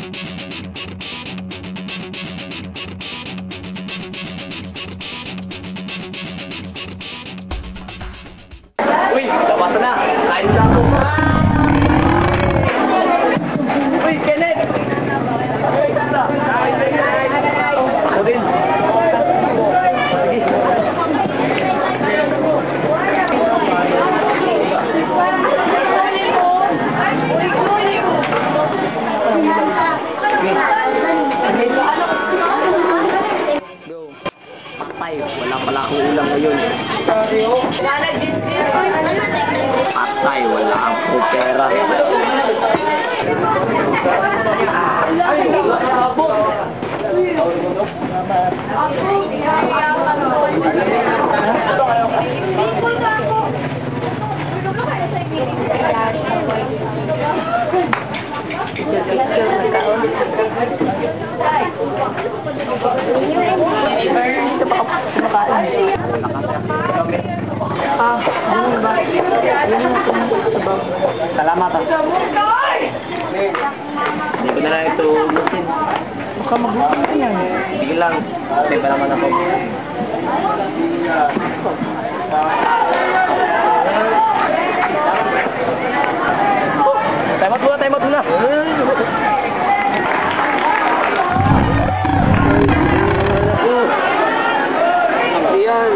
Uy, kabata na. Kain na ako. Uy, Kenneth! Ako din. Patay, wala pala akong ulam ngayon. Patay, wala akong pera. Salamat. Hindi ko na lang ito ubusin. Baka mag-usin ka yan. Sige lang. May pa naman ako. Time out muna. Ayan.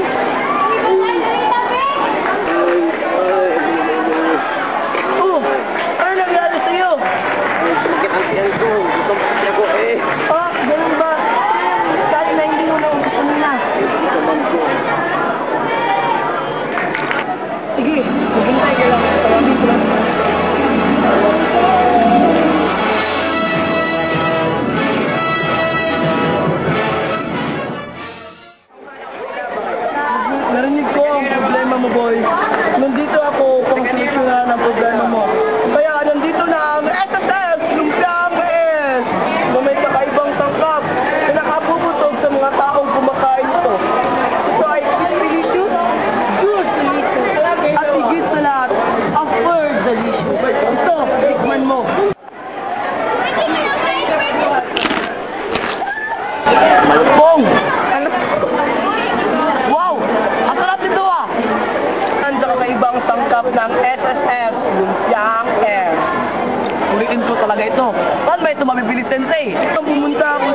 Ano nangyari sa'yo? Bakit ang tiyan ko? Gusto mo kasi ako eh. Ganun ba? Dahil na hindi mo na gusto mo na. Sige, maghintay ka lang. Tawagin ko lang. Narinig ko ang problema mo, boy. Nandito ako pang solusyonan ang problema mo. Kaya nandito na ang SSS, Lumpiang-es, na may kakaibang tangkap na nakapuputog sa mga taong kumakain ito. Ito ay delicious, good delicious, at higit sa lahat, upper delicious. Ito, tikman mo. Malupong! Wow! Ang sarap nito ah! Ang kakaibang tangkap ng SSS, Lumpiang-es. Ulitin ko talaga ito. Saan ba ito mabibili, Sensei? Itong pumunta ako